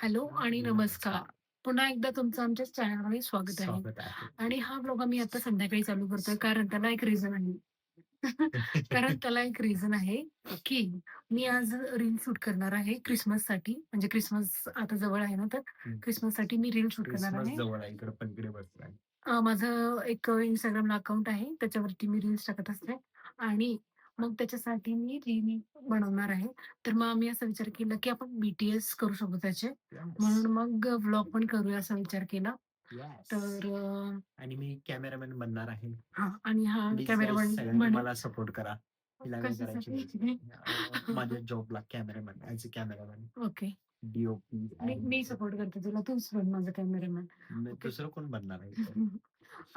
Hello आणि नमस्कार. पुन्हा एकदा तुमचं आमच्या चॅनलमध्ये स्वागत आहे. स्वागत आहे. आणि हा व्लॉग आम्ही आता संध्याकाळी चालू करतोय कारण त्याला एक रिझन आहे. कारण त्याला एक रिझन आहे, की मी आज रील शूट करणार आहे क्रिसमससाठी. म्हणजे क्रिसमस आता जवळ आहे ना, तर हं. क्रिसमससाठी मी रील शूट करणार क्रिसमस आहे. जवळ आहे. इकडे पलीकडे बसलाय. माझं एक Instagramला अकाउंट आहे. त्याच्यावरती मी रील्स टाकत असते आणि मग त्याच्यासाठी मी रील बनवणार आहे. तर मग आम्ही असा विचार केला, की आपण BTS करू शकतो त्याचे. येस. म्हणून मग व्लॉग पण करूया असा विचार केला. येस. तर आणि मी कॅमेरामॅन बनणार आहे. हां आणि हा प्लीज गाईज कॅमेरामन सगळ्यांनी बनेल. मला सपोर्ट करा. हिला काय करायची कशासाठी? गरज माझ्या जॉबला cameraman as a cameraman, okay. DOP मी सपोर्ट करते तुला. तूच बन माझा कॅमेरामॅन. ओके. दुसरं कोण बनणार आहे इथं?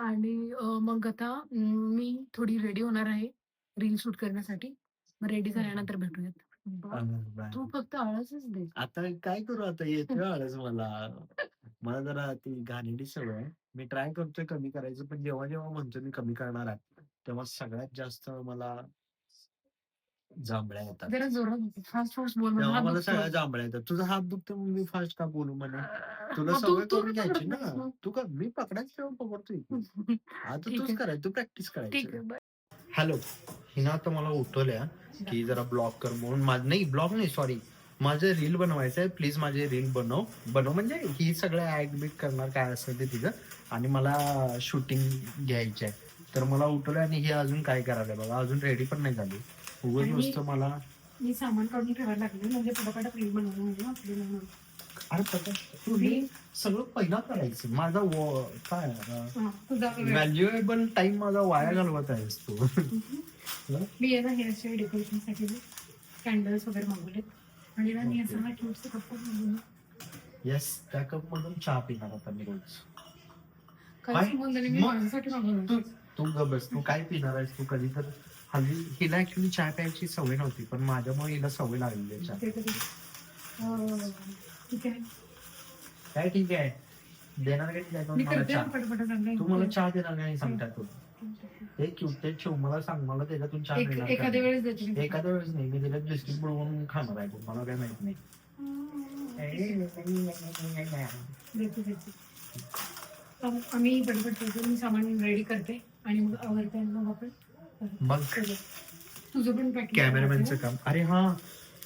आणि मग आता मी थोडी रेडी होणार आहे रील शूट करण्यासाठी. मग रेडी झाल्यानंतर भेटूयात. तू बाय. फक्त आवाजच दे. आता काय करू आता येतोय आळस मला. मला जरा ती घाणेरडी सवय आहे. मी ट्राय करतोय कमी करायचं, पण जेव्हा म्हणतो मी कमी करणार आहे, तेव्हा सगळ्यात जास्त मला जांभळ्या येतात. जरा जोरात फास्ट बोल माझा तेव्हा हात मला दुखतो. सगळ्या जांभळ्या येतात. तुझा हात दुखतो मग मी फास्ट का बोलू म्हणे? तुला मग तू सवय तू करून का घ्यायची करत ना. नाहीस मग? तू का मी पकडायचं तेव्हा पकडतोय की. आता ठीक तूच आहे. करायचं, तू प्रॅक्टिस ठीक करायचं. आहे. बाय. हॅलो. हिनं आता मला उठवल्या, की जरा ब्लॉग कर म्हणून. नाही ब्लॉग नाही, सॉरी. माझं रील बनवायचं आहे. प्लीज माझे रील बनव. बनव म्हणजे ही सगळं ॲक्ट बिट करणार काय असेल ते तिचं, आणि मला शूटिंग घ्यायची आहे. तर मला उठवलं आणि हे अजून काय करायला बघा, अजून रेडी पण नाही झाली. उगाच आणि नुसतं मला मी सामान काढून ठेवायला लागले म्हणजे पटापट रील बनवणं म्हणजे आपल्याला म्हणून. अरे तू हे सगळं पहिला करायचं. माझा काय तुझा व्हॅल्युएबल टाइम माझा वाया घालवत आहेस तू. मी आहे ना हेअरस्टाईल डेकोरेशनसाठी कॅन्डल्स वगैरे मागवलेत आणि ना मी असं क्यूटचे कप्पा मागवले. येस, त्या कप मधून चहा पिणार आता मी रोज. काय संबंध नाही, मी मग माझ्यासाठी मागवलं. तू ग बस, तू काय पिणार आहेस? तू कधी तर हल्ली हिला ऍक्च्युली चहा प्यायची सवय नव्हती, पण माझ्यामुळे हिला सवय लागलेली आहे चहा. ठीक आहे. काय ठीक आहे, देणार काय ठीक आहे? मी मला करते चहा, पटपट चांगलं. तू मला चहा देणार नाही सांगता तू. हे क्यूट ते ठेव, मला सांग, मला त्याच्यातून चहा मिळणार एखाद्या वेळेस देते. एखाद्या वेळेस नाही, मी त्याच्यात बिस्किट बुडवून खाणार आहे, मला काय माहित नाही. देते. आम्ही पटपट ठेवतो, मी सामान रेडी करते आणि मग आवडते मग आपण मग तुझं पण पॅकिंग. कॅमेरामॅनचं काम. अरे हा,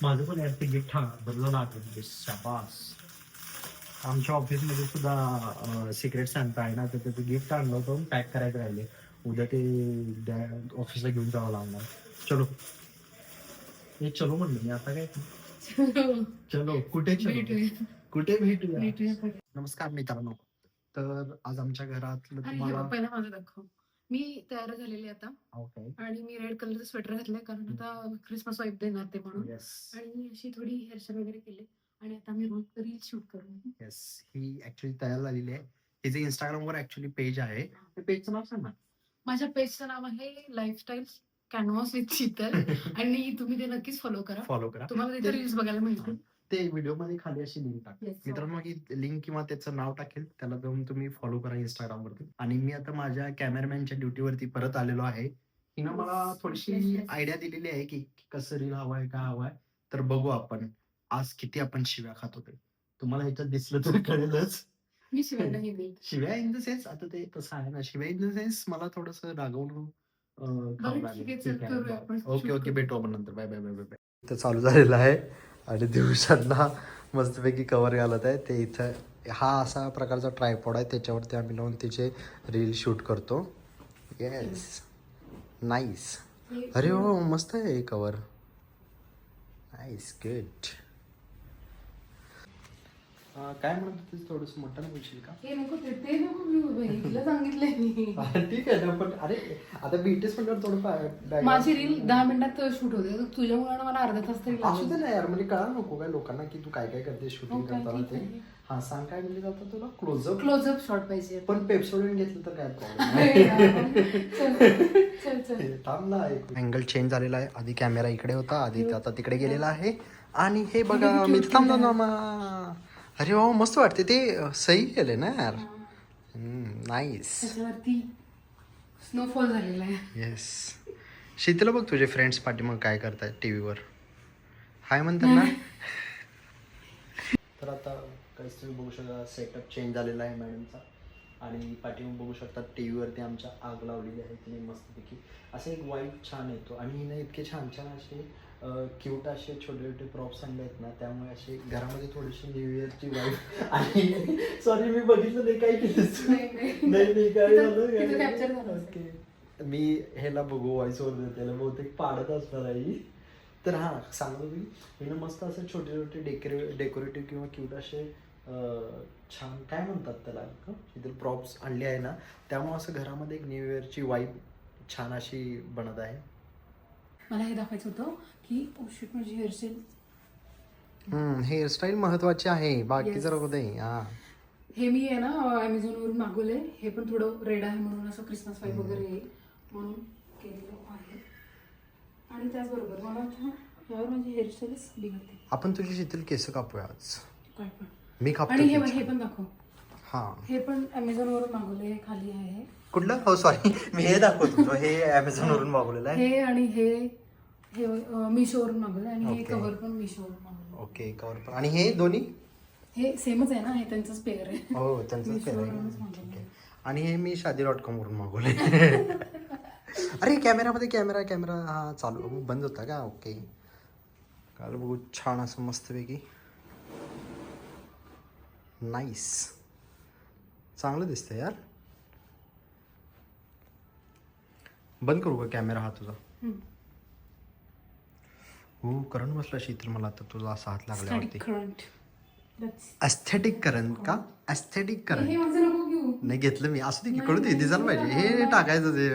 माझं पण यार ते गिफ्ट बदलून आठवण शाबास. आमच्या ऑफिसमध्ये सुद्धा सिक्रेट सांगता आहे ना, तर त्याचं गिफ्ट आणलं होतं, पॅक करायचं राहिले. उद्या ते ऑफिसला घेऊन जावं लागणार. चलो हे चलो म्हणलं मी, आता काय चलो कुठे चलो, कुठे भेटूया. नमस्कार मित्रांनो. तर आज आमच्या घरातलं तुम्हाला पहिला माझं दाखव. मी तयार झालेली आता ओके. आणि मी रेड कलरचं स्वेटर घातलंय कारण आता क्रिसमस वाईब देणार ते म्हणून. येस. आणि मी अशी थोडी हेअरस्टाईल वगैरे केली आणि आता मी रील शूट करू. येस, ही ऍक्च्युली तयार झालेली आहे. हिचं इंस्टाग्रामवर ऍक्च्युली पेज आहे. त्या पेजचं नाव सांग ना. माझ्या पेजचं नाव आहे लाईफस्टाईल कॅनव्हास विथ शीतल आणि तुम्ही ते नक्कीच फॉलो करा. तुम्हाला तिथे रील्स बघायला मिळतील. ते व्हिडिओ मध्ये खाली अशी लिंक टाकेल मित्रांनो, ही लिंक किंवा त्याचं नाव टाकेल, त्याला जाऊन तुम्ही फॉलो करा इंस्टाग्राम वरती. आणि मी आता माझ्या कॅमेरामॅनच्या ड्युटीवरती परत आलेलो आहे. हिनं मला थोडीशी आयडिया दिलेली आहे की कसं रील हवाय, काय हवाय. तर बघू आपण आज किती आपण शिव्या खात होते. तुम्हाला ह्याच्यात दिसलं तर कळेलच. मी शिवाय नाही देत. शिव्या इन द सेन्स, आता ते तसं आहे ना, शिव्या इन द सेन्स मला थोडस रागवून खावं लागेल. ओके, भेटू आपण नंतर. Bye bye bye bye. इथं चालू झालेलं आहे आणि दिवसांना मस्तपैकी कवर घालत आहे ते. इथं हा असा प्रकारचा ट्रायपॉड आहे, त्याच्यावरती आम्ही लावून तिचे रील शूट करतो. Yes, nice. अरे हो, मस्त आहे कवर. Nice, good. काय म्हणत होतीस, थोडस मोठं बोलशील का? ते नको तुला सांगितलंय मी. ठीक आहे ना, पण अरे आता बीटीएस म्हणल्यावर थोडं माझी रील 10 मिनिटात शूट होते, तुझ्या मुलानं मला अर्धा तास तरी असू दे ना यार, म्हणजे कळा नको काय लोकांना की तू काय काय करते शूटिंग करताना ते. हा सांग, काय म्हणजे जातं तुला? क्लोजअप शॉट पाहिजे. पण पेप्सोडीन घेतलं तर काय प्रॉब्लेम. थांब ना, अँगल चेंज झालेला आहे. आधी कॅमेरा इकडे होता, आधी आता तिकडे गेलेला आहे. आणि हे बघा मी थांबलो ना मा. अरे हो, मस्त वाटते ते. सही केले ना यार. नाईस. त्याच्यावरती स्नोफॉल झालेला आहे. येस. शीतल बघ, तुझे फ्रेंड्स पाठी मग काय करतायत टीव्हीवर. हाय म्हणतात ना. तर आता काहीच तुम्ही बघू शकता सेटअप चेंज झालेला आहे मॅडमचा. आणि पाठीमागे बघू शकता टी व्हीवरती आमच्या आग लावलेली आहे तिने मस्तपैकी. असं एक वाईब छान येतो. आणि हिने इतके छान छान असे क्यूट असे छोटे छोटे प्रॉप्स आणले आहेत ना, त्यामुळे असे घरामध्ये थोडीशी न्यू इयरची वाईब. आणि सॉरी मी बघितलं नाही काय केलं नाही काय झालं. ओके मी ह्याला बघू व्हॉइस ओव्हर देते, त्याला बहुतेक पाडत असणार आहे. तर हां सांगतो मी हिनं मस्त असं छोटे छोटे डेकोरेटिव्ह किंवा क्यूट असे छान काय म्हणतात त्याला इथे प्रॉप्स आणले आहे ना, त्यामुळे असं घरामध्ये एक न्यू इयरची वाईब छान अशी बनत आहे. मला हे दाखवायचं होतं की ओशिट माझी हेअरस्टाईल. हेअरस्टाईल महत्वाची आहे, बाकी जर होते. हां हे मी आहे ना ॲमेझॉनवरून मागवलंय. हे पण थोडं रेड आहे म्हणून असं क्रिसमस वाईब वगैरे येईल म्हणून केलेलं आहे. आणि त्याचबरोबर मला यावर माझी हेअरस्टाईलच बिघडते. आपण तुझी शीतल केस कापूया आज. काय पण मी कापतो. आणि हे पण दाखव. हां हे पण ॲमेझॉनवरून मागवलंय. खाली आहे कुठलं? हो सॉरी मी हे दाखवतो. हे ॲमेझॉनवरून मागवलेलं आहे. हे आणि हे मिशोवरून मागवलं आणि हे Okay. कव्हर पण मिशोवरून मागवलं. ओके कवर पण. आणि हे दोन्ही हे सेमच आहे ना, हे त्यांचंच पेअर आहे. हो त्यांचं मिशोवरूनच मागवलं. आणि हे मी शादी.com वरून मागवले. अरे कॅमेरामध्ये कॅमेरा हा चालू बंद होता का? ओके काल बघू छान असं मस्तपैकी नाईस चांगलं दिसतंय यार. बंद करू का कॅमेरा हा तुझा? हो करंट बसला शीतल मला आता तुझा असा हात लागल्यावरती. एस्थेटिक करंट का? एस्थेटिक करंट हे माझं नको घेऊ. नाही घेतलं मी. असं ते कळू दे दिसायला पाहिजे. हे टाकायचं ते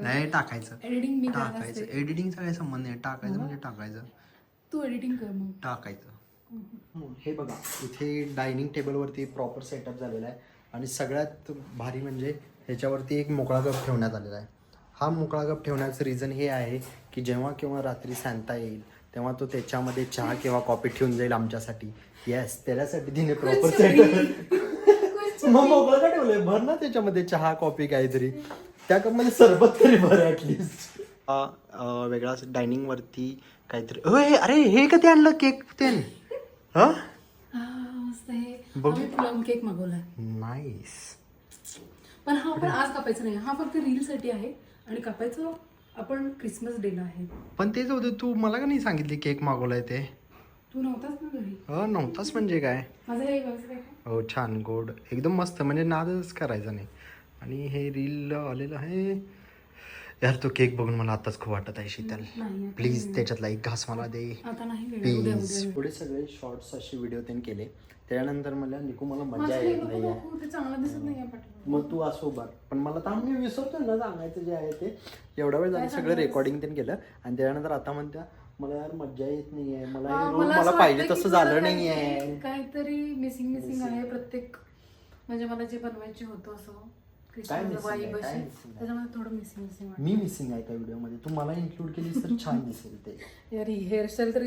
नाही टाकायचं. एडिटिंग मी टाकायचं एडिटिंगचा काही संबंध नाही. टाकायचं म्हणजे टाकायचं. तू एडिटिंग कर मग. टाकायचं. हे बघा इथे डायनिंग टेबलवरती प्रॉपर सेटअप झालेला आहे. आणि सगळ्यात भारी म्हणजे ह्याच्यावरती एक मोकळा कप ठेवण्यात आलेला आहे. हा मोकळा कप ठेवण्याचं रिझन हे आहे की जेव्हा केव्हा रात्री सांता येईल तेव्हा तो त्याच्यामध्ये चहा किंवा कॉफी ठेवून जाईल आमच्यासाठी. येस त्याच्यासाठी तिने प्रॉपर सेटअप. मग मोकळं का ठेवलंय? भर ना त्याच्यामध्ये चहा कॉफी काहीतरी. त्या कपमध्ये सरबत तरी भर ऍटलिस्ट. वेगळाच डायनिंग वरती काहीतरी. अरे हे कधी आणलं केक ते? प्लम केक मागवलाय. नाईस. पण हा पण आज कापायचं नाही. हा फक्त रील साठी आहे आणि कापायचं आपण क्रिसमस डेला आहे. पण तेच होते तू मला का नाही सांगितले केक मागवलाय ते? तू नव्हताच ना घरी. नव्हताच म्हणजे काय? माझं हे व्यवस्थित आहे. हो छान गोड एकदम मस्त म्हणजे नादच करायचा नाही. आणि हे रील आलेलं आहे यार. तो केक बघून मला आताच खूप वाटत आहे शीतल. प्लीज त्याच्यातला एक घास मला दे प्लीज. पुढे सगळे शॉर्ट्स असे व्हिडिओ त्यांनी केले. त्यानंतर मला निकू मला मजा येत नाही. मग तू असो बार. पण मला तर मी विसरतोय ना सांगायचं जे आहे ते. एवढा वेळ झालं सगळं रेकॉर्डिंग त्यांनी केलं आणि त्यानंतर आता म्हणत्या मला यार मज्जा येत नाहीये. मला पाहिजे तसं झालं नाहीये. काहीतरी मिसिंग आहे प्रत्येक. म्हणजे मला जे बनवायचे होतं असं त्याच्यामध्ये थोडं मिसिंग. मी मिसिंग आहे त्या व्हिडिओ मध्ये. तू मला इन्क्लूड केलीस तर छान दिसेल ते. यार ही हेअरस्टाईल तर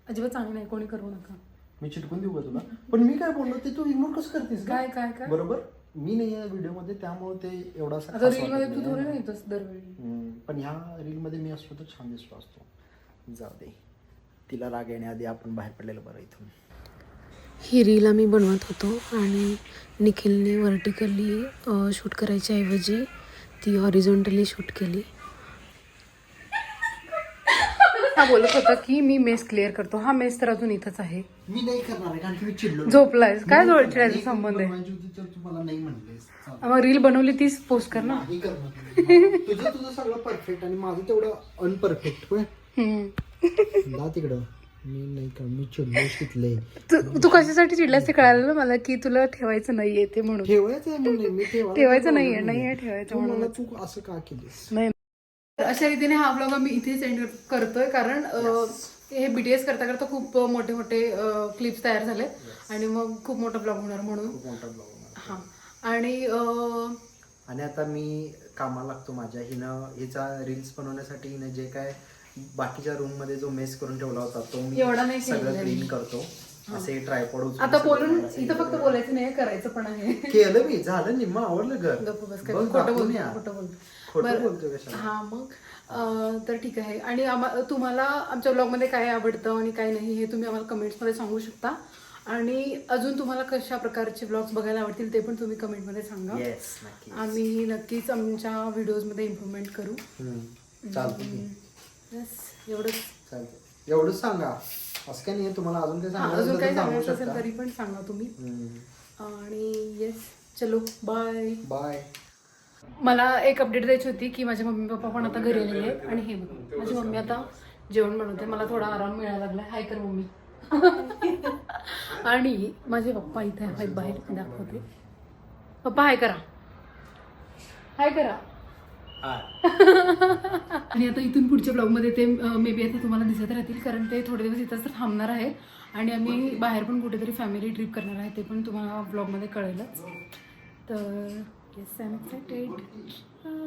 अजिबात चांगली नाही. कोणी करू नका. मी चिटकून देऊ का तुला? पण मी काय बोललो ते तू इग्नोर कसं करतेस? काय काय काय बरोबर मी नाही आहे व्हिडिओ मध्ये त्यामुळे ते एवढासा रील मध्ये तू थोडी नाही येतोस दरवेळी. पण ह्या रील मध्ये मी असतो तर छान दिसलो असतो. जाऊ दे तिला राग येण्याआधी आपण बाहेर पडलेलं बरं इथून. ही रील आम्ही बनवत होतो आणि निखिलने व्हर्टिकली शूट करायच्या ऐवजी ती हॉरिझॉन्टली शूट केली. हा बोलत होता की मी मेस क्लिअर करतो. हा मेस तर अजून इथंच आहे. मी नाही करणार आहे कारण की मी चिडलो. झोपलायस काय? चिडायचा संबंध आहे? तुम्हाला नाही म्हणलेस. मग रील बनवली तीच पोस्ट कर ना. तुझं सगळं परफेक्ट आणि माझं तेवढं अनपरफेक्ट. जा तिकडं. मी नाही कर. मी चिडलो शिकले. तू कशासाठी चिडलास ते कळालं ना मला की तुला ठेवायचं नाहीये ते म्हणून. ठेवायचं ठेवायचं नाहीये ठेवायचं म्हणून. तू असं का केलीस? नाही अशा रीतीने हा ब्लॉग आम्ही इथेच एंड करतोय कारण हे BTS करता करता खूप मोठे मोठे क्लिप्स तयार झाले आणि मग खूप मोठा ब्लॉग होणार म्हणून. हा आणि आता मी कामाला लागतो माझ्या. हिचा रील्स बनवण्यासाठी हिनं जे काय बाकीच्या रूम मध्ये जो मेस करून ठेवला होता तो मी एवढा नाही सगळं क्लीन करतो. असे ट्रायपॉड आता बोलून इथं फक्त बोलायचं नाही करायचं पण आहे. केलं मी. झालं निम्म आवडलं घर. खोटं बोलतो हा मग तर ठीक आहे. आणि तुम्हाला आमच्या ब्लॉग मध्ये काय आवडतं आणि काय नाही हे तुम्ही आम्हाला कमेंट्स मध्ये सांगू शकता. आणि अजून तुम्हाला कशा प्रकारचे ब्लॉग्स बघायला आवडतील ते पण तुम्ही कमेंटमध्ये सांगा. येस नक्की आम्ही नक्कीच आमच्या व्हिडिओजमध्ये इम्प्रूव्हमेंट करू. चालतं बस एवढंच. चालतं एवढंच सांगा असं काही नाही तुम्हाला अजून काही अजून काही सांगू सांगायचं असेल शकता तरी पण सांगा तुम्ही. आणि येस चलो बाय बाय. मला एक अपडेट द्यायची होती की माझे मम्मी पप्पा पण आता घरी आलेले आहेत आणि हे बघा माझी मम्मी आता जेवण बनवते. मला थोडा आराम मिळायला लागला. हाय कर मम्मी. आणि माझे पप्पा इथे आहेत बाहेर दाखवते. पप्पा हाय करा. हाय करा. आणि आता इथून पुढच्या ब्लॉगमध्ये ते मे बी आता तुम्हाला दिसत राहतील कारण ते थोडे दिवस इथंच थांबणार आहे आणि आम्ही बाहेर पण कुठेतरी फॅमिली ट्रिप करणार आहे ते पण तुम्हाला ब्लॉगमध्ये कळेलच. तर येस आय एम एक्सायटेड.